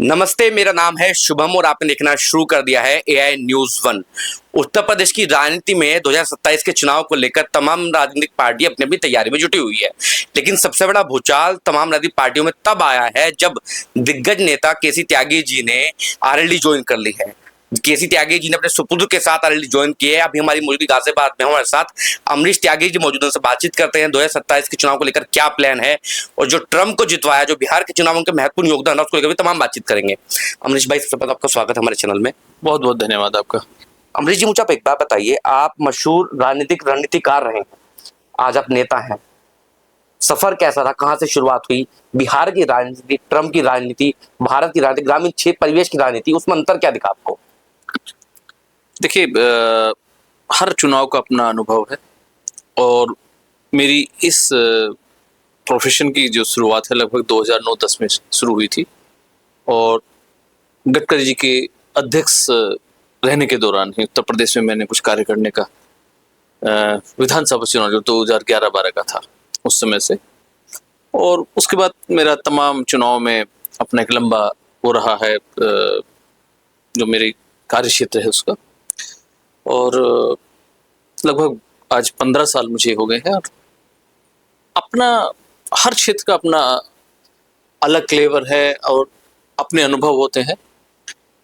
नमस्ते, मेरा नाम है शुभम और आपने देखना शुरू कर दिया है AI news one. Uttar Pradesh की राजनीति में 2027 के चुनाव को लेकर तमाम राजनीतिक पार्टी अपनी अपनी तैयारी में जुटी हुई है। लेकिन सबसे बड़ा भूचाल तमाम राजनीतिक पार्टियों में तब आया है जब दिग्गज नेता केसी त्यागी जी ने आरएलडी ज्वाइन कर ली है। केसी त्यागी जी ने अपने सुपुत्र के साथ आरएलडी ज्वाइन की है। अभी हमारी मौजूदगी गाजियाबाद में हमारे साथ अमरीश त्यागी जी मौजूद हैं, उनसे बातचीत करते हैं 2027 के चुनाव को लेकर क्या प्लान है और जो ट्रंप को जितवाया, जो बिहार के चुनाव में उनके महत्वपूर्ण योगदान है उसको लेकर भी तमाम बातचीत करेंगे। अमरीश भाई, सबसे पहले आपका स्वागत है हमारे चैनल में। बहुत बहुत धन्यवाद आपका। अमरीश जी, मुझे आप एक बात बताइए, आप मशहूर राजनीतिक रणनीतिकार रहे हैं, आज आप नेता हैं। सफर कैसा था, कहां से शुरुआत हुई? बिहार की राजनीति, ट्रंप की राजनीति, भारत की राजनीति, ग्रामीण क्षेत्र परिवेश की राजनीति, उसमें अंतर क्या दिखा आपको? देखिए, हर चुनाव का अपना अनुभव है और मेरी इस प्रोफेशन की जो शुरुआत है लगभग 2009-10 में शुरू हुई थी और गडकरी जी के अध्यक्ष रहने के दौरान ही उत्तर प्रदेश में मैंने कुछ कार्य करने का विधानसभा चुनाव जो 2011-12 का था उस समय से, और उसके बाद मेरा तमाम चुनाव में अपना एक लंबा वो रहा है जो मेरे कार्य क्षेत्र है उसका, और लगभग आज 15 साल मुझे हो गए हैं। और अपना हर क्षेत्र का अपना अलग फ्लेवर है और अपने अनुभव होते हैं।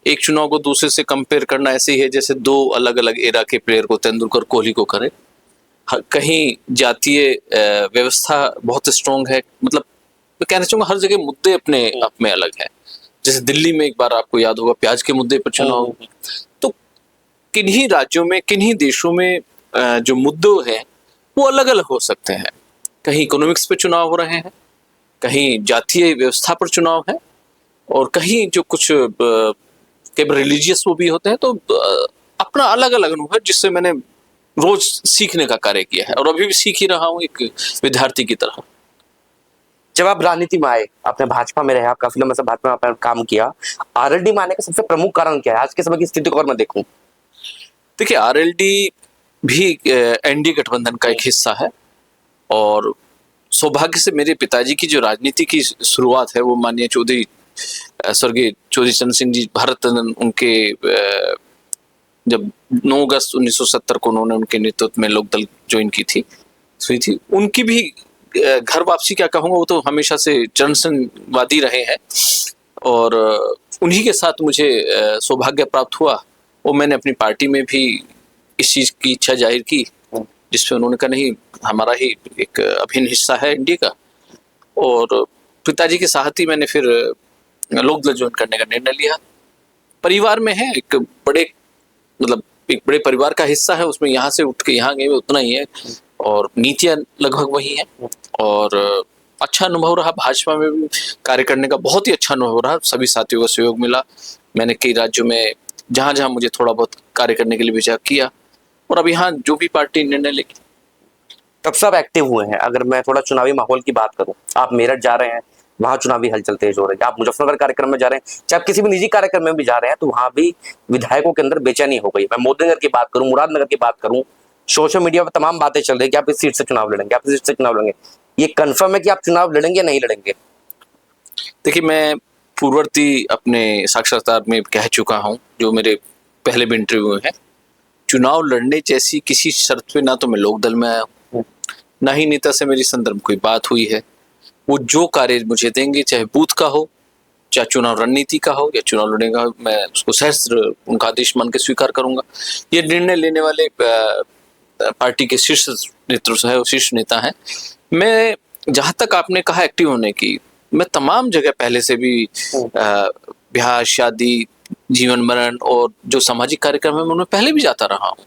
एक चुनाव को दूसरे से कंपेयर करना ऐसे ही है जैसे दो अलग अलग एरा के प्लेयर को, तेंदुलकर कोहली को करें। कहीं जातीय व्यवस्था बहुत स्ट्रॉन्ग है, मतलब मैं कहना चाहूँगा हर जगह मुद्दे अपने आप में अलग है। जैसे दिल्ली में एक बार आपको याद होगा प्याज के मुद्दे पर चुनाव, तो किन्हीं राज्यों में, किन्हीं देशों में जो मुद्दे हैं वो अलग अलग हो सकते हैं। कहीं इकोनॉमिक्स पे चुनाव हो रहे हैं, कहीं जातीय व्यवस्था पर चुनाव है, और कहीं जो कुछ केवल रिलीजियस वो भी होते हैं। तो अपना अलग अलग अनुभव है जिससे मैंने रोज सीखने का कार्य किया है और अभी भी सीख ही रहा हूँ एक विद्यार्थी की तरह। जब आप राजनीति में आए, आपने भाजपा में रहे, आप काफी लंबा समय भाजपा में आपने काम किया, आरएलडी में आने का सबसे प्रमुख कारण क्या है आज के समय की स्थिति को और मैं देखूं? देखिए, आरएलडी भी एनडीए गठबंधन का एक हिस्सा है और सौभाग्य से मेरे पिताजी की जो राजनीति की शुरुआत है वो माननीय स्वर्गीय चौधरी चरण सिंह जी, भारत रत्न, उनके जब 9 अगस्त 1970 को उन्होंने उनके नेतृत्व में लोकदल ज्वाइन की थी, उनकी भी घर वापसी क्या कहूँगा, वो तो हमेशा से जनसंघवादी रहे हैं और उन्हीं के साथ मुझे सौभाग्य प्राप्त हुआ और मैंने अपनी पार्टी में भी इस चीज़ की इच्छा जाहिर की, जिसपे उन्होंने कहा नहीं, हमारा ही एक अभिन्न हिस्सा है इंडिया का। और पिताजी के साथ ही मैंने फिर लोकदल ज्वाइन करने का निर्णय लिया। परिवार में है, एक बड़े परिवार का हिस्सा है, उसमें यहाँ से उठ के यहाँ गए उतना ही है और नीतियाँ लगभग वही हैं। और अच्छा अनुभव रहा, भाजपा में भी कार्य करने का बहुत ही अच्छा अनुभव रहा। सभी साथियों का सहयोग मिला। मैंने कई राज्यों में जहाँ जहाँ मुझे थोड़ा बहुत कार्य करने के लिए विचार किया और अब यहाँ जो भी पार्टी निर्णय लेगी। तब सब एक्टिव हुए हैं। अगर मैं थोड़ा चुनावी माहौल की बात करूं, आप मेरठ जा रहे हैं, वहां चुनावी हलचल तेज हो रही है। आप मुजफ्फरनगर कार्यक्रम में जा रहे हैं, चाहे आप किसी भी निजी कार्यक्रम में भी जा रहे हैं, तो वहां भी विधायकों के अंदर बेचैनी हो गई। मैं मोदीनगर की बात करूं, मुरादनगर की बात करूं, सोशल मीडिया पर तमाम बातें चल रही है कि आप इस सीट से चुनाव लड़ेंगे, आप इस सीट से चुनाव लड़ेंगे। ये कंफर्म है कि आप चुनाव लड़ेंगे या नहीं लड़ेंगे? देखिए, मैं पूर्ववर्ती अपने साक्षात्कार में कह चुका हूँ, जो मेरे पहले भी इंटरव्यू है, चुनाव लड़ने जैसी किसी शर्त पे ना तो मैं लोकदल में आया हूँ, ना ही नेता से मेरी संदर्भ कोई बात हुई है। वो जो कार्य मुझे देंगे, चाहे बूथ का हो, चाहे चुनाव रणनीति का हो या चुनाव लड़ने का, मैं उसको सहस्त्र उनका आदेश मान के स्वीकार करूंगा। ये निर्णय लेने वाले पार्टी के शीर्ष नेतृत्व है, शीर्ष नेता है। मैं, जहां तक आपने कहा एक्टिव होने की, मैं तमाम जगह पहले से भी ब्याह शादी, जीवन मरण और जो सामाजिक कार्यक्रम है उनमें पहले भी जाता रहा हूँ।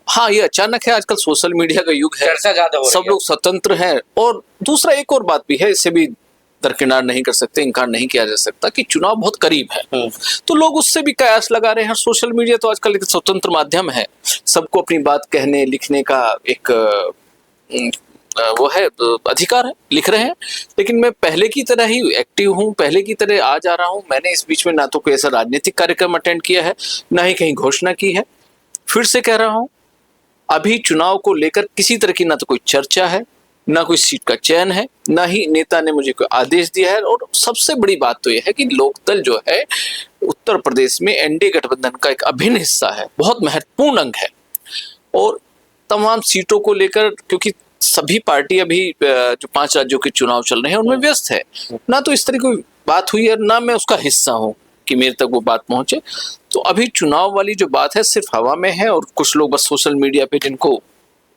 हाँ, ये अचानक है, आजकल सोशल मीडिया का युग है, सब लोग स्वतंत्र हैं। और दूसरा एक और बात भी है, इससे भी दरकिनार नहीं कर सकते, इनकार नहीं किया जा सकता कि चुनाव बहुत करीब है, तो लोग उससे भी कयास लगा रहे हैं। सोशल मीडिया तो आजकल एक स्वतंत्र माध्यम है, सबको अपनी बात कहने लिखने का एक वो है, अधिकार है, लिख रहे हैं। लेकिन मैं पहले की तरह ही एक्टिव हूँ, पहले की तरह आ जा रहा हूँ। मैंने इस बीच में ना तो कोई ऐसा राजनीतिक कार्यक्रम अटेंड किया है, ना ही कहीं घोषणा की है। फिर से कह रहा हूँ, अभी चुनाव को लेकर किसी तरह की ना तो कोई चर्चा है, ना कोई सीट का चयन है, ना ही नेता ने मुझे कोई आदेश दिया है। और सबसे बड़ी बात तो यह है कि लोकदल जो है उत्तर प्रदेश में एनडीए गठबंधन का एक अभिन्न हिस्सा है, बहुत महत्वपूर्ण अंग है। और तमाम सीटों को लेकर, क्योंकि सभी पार्टी अभी जो 5 राज्यों के चुनाव चल रहे हैं उनमें व्यस्त है, ना तो इस तरह की बात हुई है, ना मैं उसका हिस्सा हूँ कि मेरे तक वो बात पहुंचे। तो अभी चुनाव वाली जो बात है सिर्फ हवा में है, और कुछ लोग बस सोशल मीडिया पे जिनको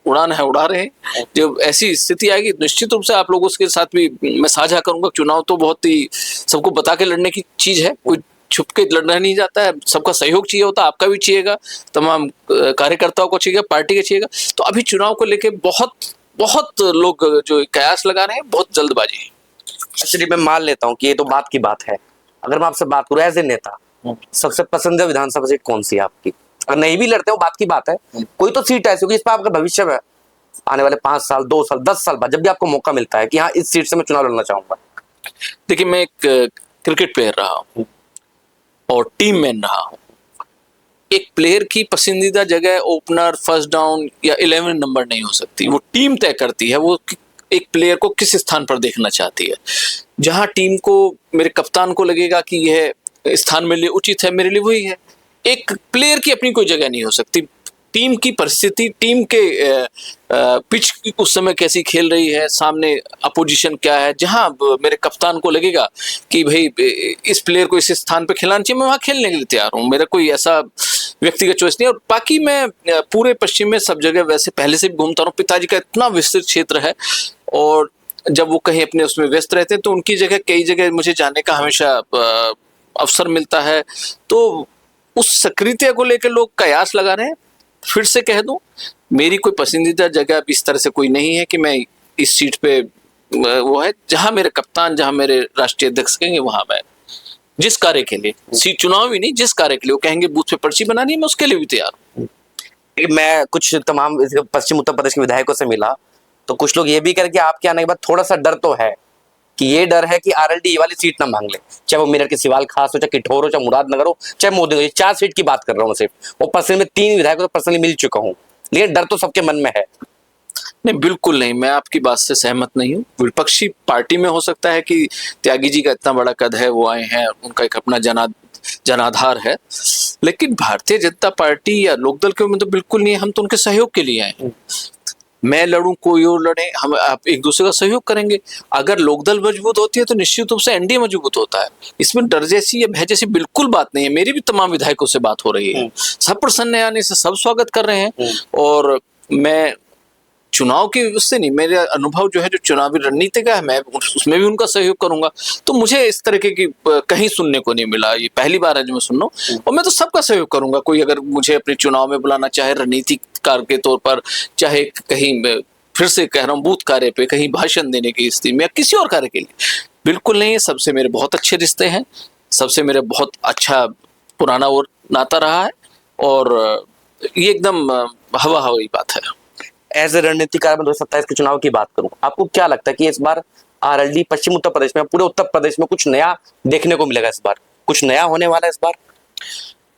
उड़ाना है उड़ा रहे हैं। जब ऐसी स्थिति आएगी निश्चित रूप से आप लोगों के साथ भी मैं साझा करूंगा। चुनाव तो बहुत ही सबको बता के लड़ने की चीज है, कोई छुप के लड़ना नहीं जाता है, सबका सहयोग चाहिए होता है, आपका भी चाहिएगा, तमाम कार्यकर्ताओं को चाहिए, पार्टी का चाहिएगा। तो अभी चुनाव को लेके बहुत बहुत लोग जो कयास लगा रहे हैं, बहुत जल्दबाजी है। चलिए मैं मान लेता हूँ कि ये तो बात की बात है। अगर मैं आपसे बात करूँ एज ए नेता, सबसे पसंदीदा विधानसभा सीट कौन सी है आपकी? अगर नहीं भी लड़ते हो बात की बात है, कोई तो सीट ऐसी होगी जिस पर आपका भविष्य में आने वाले 5 साल 2 साल 10 साल बाद जब भी आपको मौका मिलता है कि हाँ इस सीट से मैं चुनाव लड़ना चाहूंगा। देखिए, मैं एक क्रिकेट प्लेयर रहा हूँ और टीम मैन रहा हूँ। एक प्लेयर की पसंदीदा जगह ओपनर, फर्स्ट डाउन या 11 नंबर नहीं हो सकती, वो टीम तय करती है वो एक प्लेयर को किस स्थान पर देखना चाहती है। जहां टीम को, मेरे कप्तान को लगेगा कि यह स्थान मेरे लिए उचित है, मेरे लिए वही है। एक प्लेयर की अपनी कोई जगह नहीं हो सकती। टीम की परिस्थिति, टीम के पिच उस समय कैसी खेल रही है, सामने अपोजिशन क्या है, जहां मेरे कप्तान को लगेगा कि भाई इस प्लेयर को इस स्थान पे खिलाना चाहिए, मैं वहां खेलने के लिए तैयार हूं। मेरा कोई ऐसा व्यक्तिगत चॉइस नहीं है। और बाकी मैं पूरे पश्चिम में सब जगह वैसे पहले से भी घूमता हूँ। पिताजी का इतना विस्तृत क्षेत्र है, और जब वो कहीं अपने उसमें व्यस्त रहते हैं तो उनकी जगह कई जगह मुझे जाने का हमेशा अवसर मिलता है। तो उस सक्रियता को लेकर लोग कयास लगा रहे हैं। फिर से कह दूं, मेरी कोई पसंदीदा जगह इस तरह से कोई नहीं है कि मैं इस सीट पे, वो है जहां मेरे कप्तान, जहां मेरे राष्ट्रीय अध्यक्ष कहेंगे वहां मैं जिस कार्य के लिए, सीट चुनाव ही नहीं, जिस कार्य के लिए वो कहेंगे बूथ पे पर्ची बनानी है, मैं उसके लिए भी तैयार हूँ। मैं कुछ तमाम पश्चिम उत्तर प्रदेश के विधायकों से मिला तो कुछ लोग ये भी कह कि आपके आने के बाद थोड़ा सा डर तो है, कि ये डर है कि आरएलडी ये वाली सीट ना मांग ले, चाहे वो मेरठ के सिवाल खास हो, चाहे किठौर हो, चाहे मुरादनगर हो, चाहे मोदी हो। 4 सीट की बात कर रहा हूँ सिर्फ, और पर्सनली में 3 विधायकों से पर्सनली मिल चुका हूँ, लेकिन डर तो सबके मन में है। नहीं, बिल्कुल नहीं, मैं आपकी बात से सहमत नहीं हूँ। विपक्षी पार्टी में हो सकता है कि त्यागी जी का इतना बड़ा कद है, वो आए हैं, उनका एक अपना जनाधार है, लेकिन भारतीय जनता पार्टी या लोकदल के में तो बिल्कुल नहीं है। हम तो उनके सहयोग के लिए आए हैं। मैं लड़ूं, कोई और लड़े, हम आप एक दूसरे का सहयोग करेंगे। अगर लोकदल मजबूत होती है तो निश्चित रूप से एनडीए मजबूत होता है। इसमें डर जैसी या भय जैसी बिल्कुल बात नहीं है। मेरी भी तमाम विधायकों से बात हो रही है, सब प्रसन्न है आने से, सब स्वागत कर रहे हैं। और मैं चुनाव के उससे नहीं, मेरा अनुभव जो है जो चुनावी रणनीति का है, मैं उसमें भी उनका सहयोग करूंगा। तो मुझे इस तरीके की कहीं सुनने को नहीं मिला, ये पहली बार है जो मैं सुन रहा हूँ। और मैं तो सबका सहयोग करूंगा। कोई अगर मुझे अपने चुनाव में बुलाना चाहे रणनीतिकार के तौर पर, चाहे कहीं फिर से कह रहा हूँ बूथ कार्य पे, कहीं भाषण देने की स्थिति में, या किसी और कार्य के लिए, बिल्कुल नहीं है। सबसे मेरे बहुत अच्छे रिश्ते हैं, सबसे मेरे बहुत अच्छा पुराना और नाता रहा है, और ये एकदम हवा हवाई बात है। एज ए रणनीतिकार में 2027 के चुनाव की बात करूं, आपको क्या लगता है कि इस बार आरएलडी पश्चिम उत्तर प्रदेश में, पूरे उत्तर प्रदेश में कुछ नया देखने को मिलेगा? इस बार कुछ नया होने वाला है इस बार?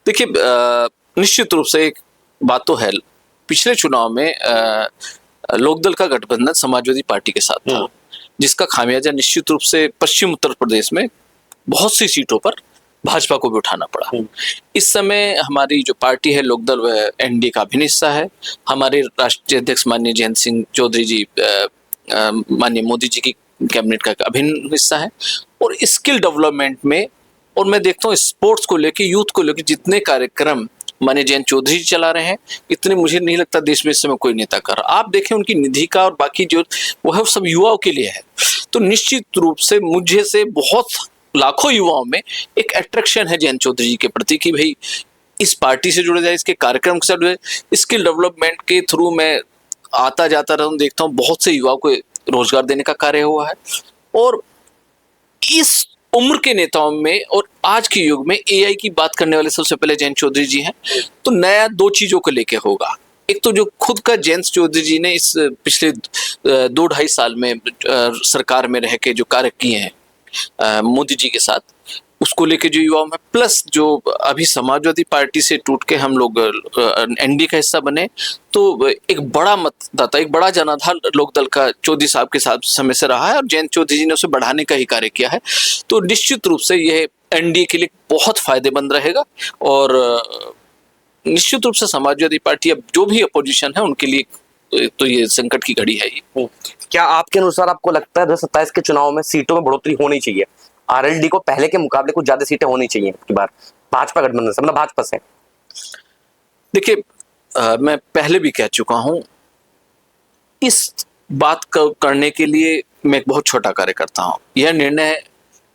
देखिए, निश्चित रूप से एक बात तो है, पिछले चुनाव में लोकदल का गठबंधन समाजवादी पार्टी के साथ था, जिसका खामियाजा निश्चित रूप से पश्चिम उत्तर प्रदेश में बहुत सी सीटों पर भाजपा को भी उठाना पड़ा। इस समय हमारी जो पार्टी है लोकदल, वह एनडीए का अभिन्न हिस्सा है। हमारे राष्ट्रीय अध्यक्ष माननीय जयंत सिंह चौधरी जी माननीय मोदी जी की कैबिनेट का अभिन्न हिस्सा है। और स्किल डेवलपमेंट में, और मैं देखता हूँ स्पोर्ट्स को लेके, यूथ को लेके जितने कार्यक्रम माननीय जयंत चौधरी जी चला रहे हैं, इतने मुझे नहीं लगता देश में इस समय कोई नेता कर रहा। आप देखें उनकी निधि का और बाकी जो वो है, सब युवाओं के लिए है। तो निश्चित रूप से मुझे से बहुत लाखों युवाओं में एक अट्रैक्शन है जयंत चौधरी जी के प्रति, कि भाई इस पार्टी से जुड़े जाए, इसके कार्यक्रम से जुड़े। स्किल डेवलपमेंट के थ्रू मैं आता जाता रहूं, देखता हूँ बहुत से युवाओं को रोजगार देने का कार्य हुआ है। और इस उम्र के नेताओं में और आज के युग में एआई की बात करने वाले सबसे पहले जयंत चौधरी जी हैं। तो नया 2 चीजों को लेके होगा। एक तो जो खुद का जयंत चौधरी जी ने इस पिछले 2-2.5 साल में सरकार में रह के जो कार्य किए हैं मोदी जी के साथ, उसको लेके जो युवा में, प्लस जो अभी समाजवादी पार्टी से टूट के हम लोग एनडीए का हिस्सा बने, तो एक बड़ा मतदाता, एक बड़ा जनाधार लोकदल का चौधरी साहब के साथ समय से रहा है और जयंत चौधरी जी ने उसे बढ़ाने का ही कार्य किया है। तो निश्चित रूप से यह एनडीए के लिए बहुत फायदेमंद रहेगा और निश्चित रूप से समाजवादी पार्टी अब जो भी अपोजिशन है उनके लिए तो ये संकट की घड़ी है ये। क्या आपके अनुसार आपको लगता है 2027 के चुनाव में सीटों में बढ़ोतरी होनी चाहिए? आरएलडी को पहले के मुकाबले कुछ ज्यादा सीटें होनी चाहिए की बार भाजपा गठबंधन से, मतलब भाजपा से? देखिए, मैं पहले भी कह चुका हूं, इस बात को करने के लिए मैं एक बहुत छोटा कार्य करता हूं। यह निर्णय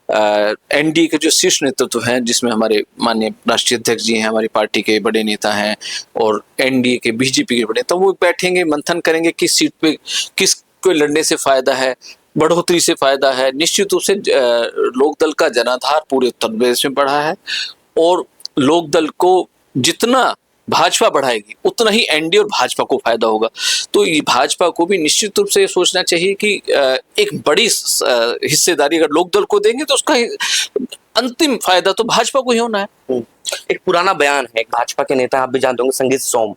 एनडीए के जो शीर्ष नेतृत्व हैं, जिसमें हमारे माननीय राष्ट्रीय अध्यक्ष जी हैं, हमारी पार्टी के बड़े नेता हैं और एनडीए के बीजेपी के बड़े नेता, वो बैठेंगे, मंथन करेंगे किस सीट पे किसको लड़ने से फायदा है, बढ़ोतरी से फायदा है। निश्चित रूप से लोकदल का जनाधार पूरे उत्तर प्रदेश में बढ़ा है और लोकदल को जितना भाजपा बढ़ाएगी उतना ही एनडीए और भाजपा को फायदा होगा। तो ये भाजपा को भी निश्चित रूप से ये सोचना चाहिए कि एक बड़ी हिस्सेदारी अगर लोकदल को देंगे तो उसका अंतिम फायदा तो भाजपा को ही होना है। एक पुराना बयान है, एक भाजपा के नेता, आप भी जानते होंगे, संगीत सोम,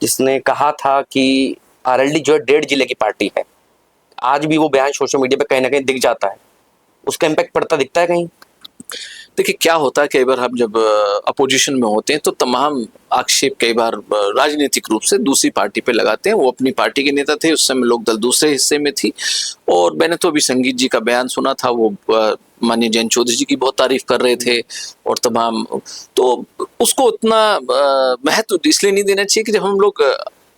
जिसने कहा था कि आरएलडी जो है 1.5 जिले की पार्टी है। आज भी वो बयान सोशल मीडिया पे कहीं ना कहीं दिख जाता है, उसका इम्पैक्ट पड़ता दिखता है कहीं? देखिए, क्या होता है, कई बार हम जब अपोजिशन में होते हैं तो तमाम आक्षेप कई बार राजनीतिक रूप से दूसरी पार्टी पे लगाते हैं। वो अपनी पार्टी के नेता थे, उस समय लोकदल दूसरे हिस्से में थी और मैंने तो अभी संगीत जी का बयान सुना था, वो माननीय जयंत चौधरी जी की बहुत तारीफ कर रहे थे और तमाम, तो उसको उतना महत्व इसलिए नहीं देना चाहिए कि जब हम लोग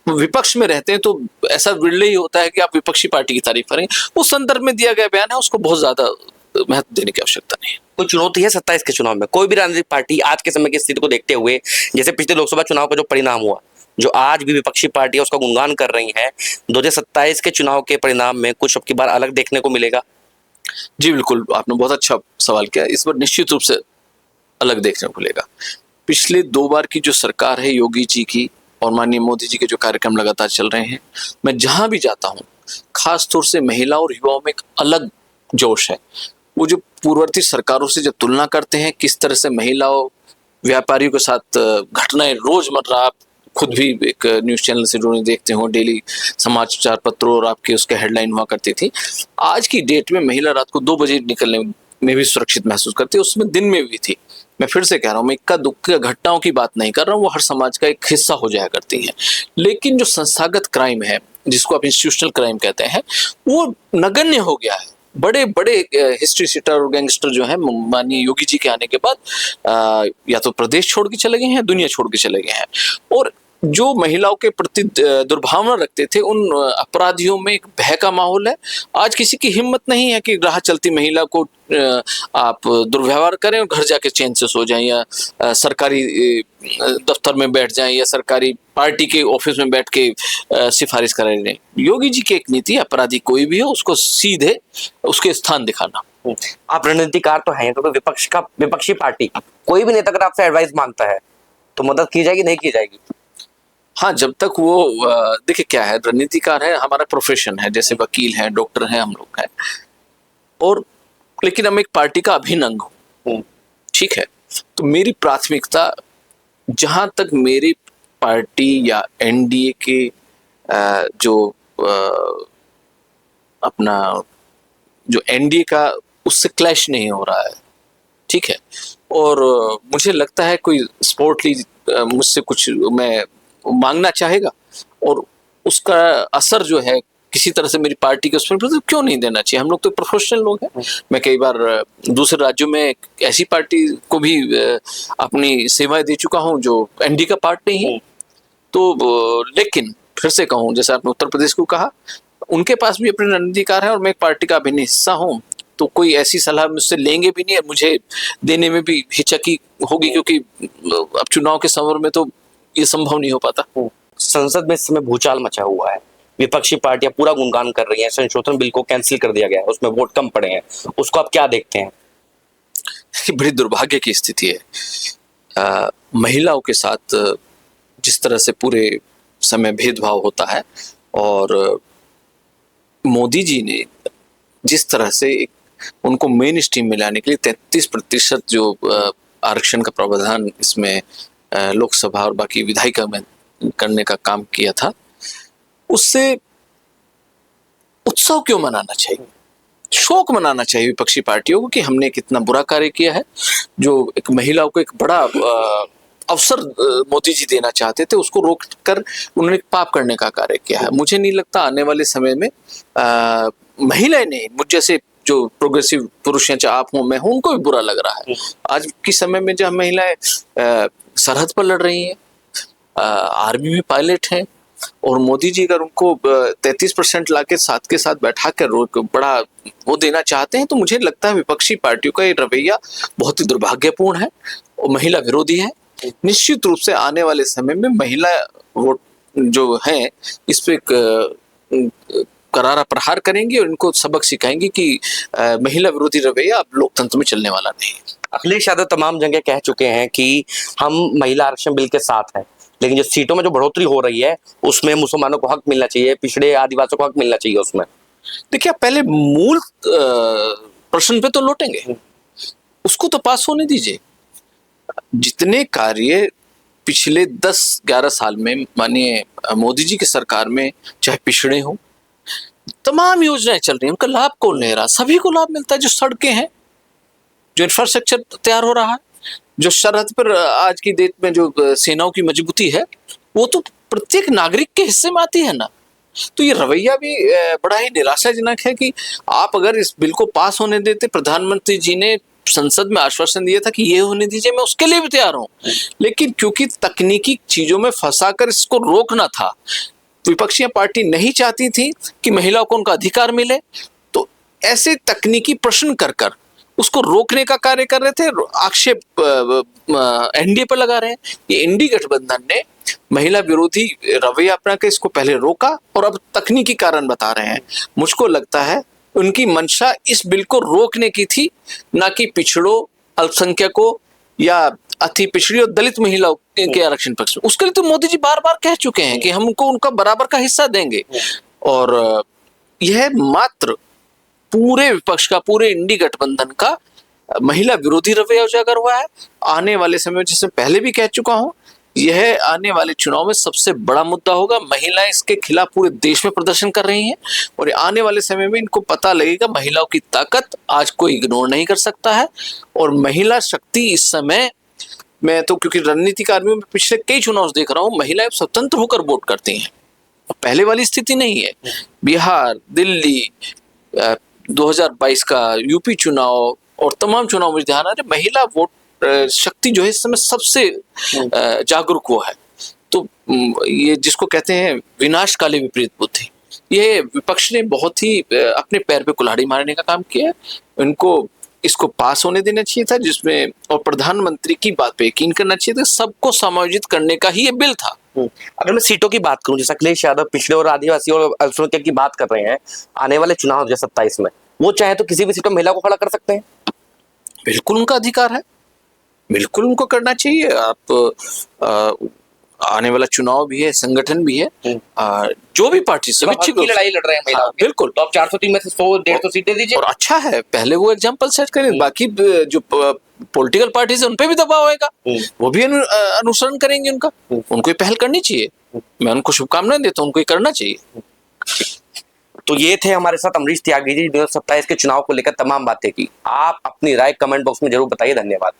विपक्ष में रहते हैं तो ऐसा विरले ही होता है कि आप विपक्षी पार्टी की तारीफ करेंगे। उस संदर्भ में दिया गया बयान है, उसको बहुत ज्यादा महत्व देने की आवश्यकता नहीं है। कोई चुनौती है 27 के चुनाव में? कोई भी राजनीतिक पार्टी आज के समय की स्थिति को देखते हुए, जैसे पिछले लोकसभा चुनाव का जो परिणाम हुआ, जो आज भी विपक्षी पार्टियां उसका गुणगान कर रही हैं, 2027 के चुनाव के परिणाम में कुछ अब की बार अलग देखने को मिलेगा? जी बिल्कुल, आपने बहुत अच्छा सवाल किया। इस बार निश्चित रूप से अलग देखने को मिलेगा। पिछले 2 बार की जो सरकार है योगी जी की और माननीय मोदी जी के जो कार्यक्रम लगातार चल रहे हैं, मैं जहां भी जाता हूं खास तौर से महिलाओं और युवाओं में एक अलग जोश है। वो जो पूर्ववर्ती सरकारों से जब तुलना करते हैं, किस तरह से महिलाओं, व्यापारियों के साथ घटनाएं रोजमर्रा, आप खुद भी एक न्यूज चैनल से जुड़े देखते हो, डेली समाचार पत्रों और आपके उसके हेडलाइन हुआ करती थी। आज की डेट में महिला रात को 2 बजे निकलने में भी सुरक्षित महसूस करती है, उसमें दिन में भी थी। मैं फिर से कह रहा हूँ, मैं इक्का दुक्का घटनाओं की बात नहीं कर रहा हूँ, वो हर समाज का एक हिस्सा हो जाया करती हैं। लेकिन जो संस्थागत क्राइम है, जिसको आप इंस्टीट्यूशनल क्राइम कहते हैं, वो नगण्य हो गया है। बड़े बड़े हिस्ट्री सीटर और गैंगस्टर जो है माननीय योगी जी के आने के बाद या तो प्रदेश छोड़ के चले गए हैं, दुनिया छोड़ के चले गए हैं। और जो महिलाओं के प्रति दुर्भावना रखते थे, उन अपराधियों में एक भय का माहौल है। आज किसी की हिम्मत नहीं है कि राह चलती महिला को आप दुर्व्यवहार करें और घर जाके चैन से सो जाएं, या सरकारी दफ्तर में बैठ जाएं, या सरकारी पार्टी के ऑफिस में बैठ के सिफारिश करा लें। योगी जी की एक नीति, अपराधी कोई भी हो उसको सीधे उसके स्थान दिखाना। आप रणनीतिकार तो हैं, क्योंकि विपक्षी पार्टी कोई भी नेता अगर आपसे एडवाइस मांगता है तो मदद की जाएगी, नहीं की जाएगी? हाँ, जब तक वो देखिए क्या है, रणनीतिकार है, हमारा प्रोफेशन है, जैसे वकील हैं, डॉक्टर हैं, हम लोग हैं, और लेकिन हम एक पार्टी का अभिन्न अंग हूँ, ठीक है। तो मेरी प्राथमिकता, जहां तक मेरी पार्टी या एनडीए के जो अपना जो एनडीए का उससे क्लैश नहीं हो रहा है, ठीक है। और मुझे लगता है कोई स्पोर्टली मुझसे कुछ मैं मांगना चाहेगा और उसका असर जो है किसी तरह से मेरी पार्टी के उस पर, तो क्यों नहीं देना चाहिए? हम लोग तो प्रोफेशनल लोग हैं। मैं कई बार दूसरे राज्यों में ऐसी पार्टी को भी अपनी सेवाएं दे चुका हूं जो एनडीए का पार्ट नहीं है। तो लेकिन फिर से कहूं, जैसे आपने उत्तर प्रदेश को कहा, उनके पास भी अपने रणनीतिकार है और मैं एक पार्टी का अभिन्न हिस्सा हूं, तो कोई ऐसी सलाह मुझसे लेंगे भी नहीं और मुझे देने में भी हिचकी होगी, क्योंकि अब चुनाव के समर में तो ये संभव नहीं हो पाता। संसद में इस समय भूचाल मचा हुआ है, विपक्षी पार्टियां पूरा गुणगान कर रही हैं, संशोधन बिल को कैंसिल कर दिया गया है, उसमें वोट कम पड़े हैं, उसको आप क्या देखते हैं? बड़ी दुर्भाग्य की स्थिति है। महिलाओं के साथ जिस तरह से पूरे समय भेदभाव होता है, और मोदी जी ने जिस तरह से एक उनको मेन स्ट्रीम में लाने के लिए 33% जो आरक्षण का प्रावधान इसमें लोकसभा और बाकी विधायिका में करने का काम किया था, उससे उत्सव क्यों मनाना चाहिए, शोक मनाना चाहिए विपक्षी पार्टियों को कि हमने कितना बुरा कार्य किया है। जो एक महिलाओं को एक बड़ा अवसर मोदी जी देना चाहते थे, उसको रोक कर उन्होंने पाप करने का कार्य किया है। मुझे नहीं लगता आने वाले समय में महिलाएं नहीं, मुझ जैसे जो प्रोग्रेसिव पुरुष हैं, चाहे आप हो मैं हूं, उनको भी बुरा लग रहा है। आज के समय में जब महिलाएं सरहद पर लड़ रही हैं, आर्मी में पायलट हैं, और मोदी जी अगर उनको 33% लाके साथ के साथ बैठा कर बड़ा वो देना चाहते हैं, तो मुझे लगता है विपक्षी पार्टियों का ये रवैया बहुत ही दुर्भाग्यपूर्ण है और महिला विरोधी है। निश्चित रूप से आने वाले समय में महिला वोट जो है इस पे करारा प्रहार करेंगी और इनको सबक सिखाएंगी कि महिला विरोधी रवैया अब लोकतंत्र में चलने वाला नहीं है। अखिलेश यादव तमाम जगह कह चुके हैं कि हम महिला आरक्षण बिल के साथ हैं, लेकिन जो सीटों में जो बढ़ोतरी हो रही है उसमें मुसलमानों को हक मिलना चाहिए, पिछड़े आदिवासियों को हक मिलना चाहिए उसमें। देखिए, पहले मूल प्रश्न पे तो लौटेंगे, उसको तो पास होने दीजिए। जितने कार्य पिछले 10-11 साल में माननीय मोदी जी की सरकार में, चाहे पिछड़े हो, तमाम योजनाएं चल रही हैं, उनका लाभ कौन ले रहा? सभी को लाभ मिलता है। जो सड़कें हैं, जो इंफ्रास्ट्रक्चर तैयार हो रहा है, जो सरहद पर आज की डेट में जो सेनाओं की मजबूती है, वो तो प्रत्येक नागरिक के हिस्से में आती है ना। तो ये रवैया भी बड़ा ही निराशाजनक है कि आप अगर इस बिल को पास होने देते, प्रधानमंत्री जी ने संसद में आश्वासन दिया था कि ये होने दीजिए, मैं उसके लिए भी तैयार हूं, लेकिन क्योंकि तकनीकी चीजों में फंसाकर इसको रोकना था, विपक्षी पार्टी नहीं चाहती थी कि महिलाओं को उनका अधिकार मिले, तो ऐसे तकनीकी प्रश्न कर कर उसको रोकने का कार्य कर रहे थे। आक्षेप एनडीए पर लगा रहे हैं। ये एनडीए गठबंधन ने महिला विरोधी रवैया अपना के इसको पहले रोका और अब तकनीकी कारण बता रहे हैं। मुझको लगता है उनकी मंशा इस बिल को रोकने की थी, ना कि पिछड़ों, अल्पसंख्यकों या अति पिछड़ी और दलित महिलाओं के आरक्षण पक्ष में। उसके लिए तो मोदी जी बार बार कह चुके हैं कि हम उनको उनका बराबर का हिस्सा देंगे, और यह मात्र पूरे विपक्ष का, पूरे इंडी गठबंधन का महिला विरोधी रवैया उजागर हुआ है। आने वाले समय में, जैसे पहले भी कह चुका हूं, यह आने वाले चुनाव में सबसे बड़ा मुद्दा होगा। महिलाएं इसके खिलाफ पूरे देश में प्रदर्शन कर रही हैं और आने वाले समय में इनको पता लगेगा महिलाओं की ताकत आज कोई इग्नोर नहीं कर सकता है। और महिला शक्ति इस समय, मैं तो क्योंकि रणनीतिक आर्मी में पिछले कई चुनाव देख रहा हूं, महिलाएं स्वतंत्र होकर वोट करती हैं, पहले वाली स्थिति नहीं है। बिहार, दिल्ली, 2022 का यूपी चुनाव और तमाम चुनाव में ध्यान आ रहे, महिला वोट शक्ति जो है इस समय सबसे जागरूक वो है। तो ये जिसको कहते हैं विनाशकाली विपरीत बुद्धि, ये विपक्ष ने बहुत ही अपने पैर पे कुल्हाड़ी मारने का काम किया है। इनको इसको पास होने देना चाहिए था, जिसमें और प्रधानमंत्री की बात पे यकीन करना चाहिए था। सबको समायोजित करने का ही ये बिल था। अगर मैं सीटों की बात करूं, जैसे अखिलेश यादव पिछड़े और आदिवासी और अल्पसंख्यक की बात कर रहे हैं, आने वाले चुनाव 2027 में वो चाहे तो किसी भी सीट पर महिला को खड़ा कर सकते हैं। बिल्कुल उनका अधिकार है, बिल्कुल उनको करना चाहिए। आप आने वाला चुनाव भी है, संगठन भी है, जो भी पार्टी से लड़ाई लड़ रहे हैं महिलाओं की, बिल्कुल, तो आप 403 में से 100-150 सीटें दीजिए। और अच्छा है, पहले वो एग्जाम्पल सेट करें, बाकी जो पॉलिटिकल पार्टीज है उन पे भी दबाव होगा, वो भी अनुसरण करेंगे उनका, उनको ही पहल करनी चाहिए। मैं उनको शुभकामनाएं देता हूं, उनको ही करना चाहिए। तो ये थे हमारे साथ अमरीश त्यागी जी, 2027 के चुनाव को लेकर तमाम बातें की। आप अपनी राय कमेंट बॉक्स में जरूर बताइए। धन्यवाद।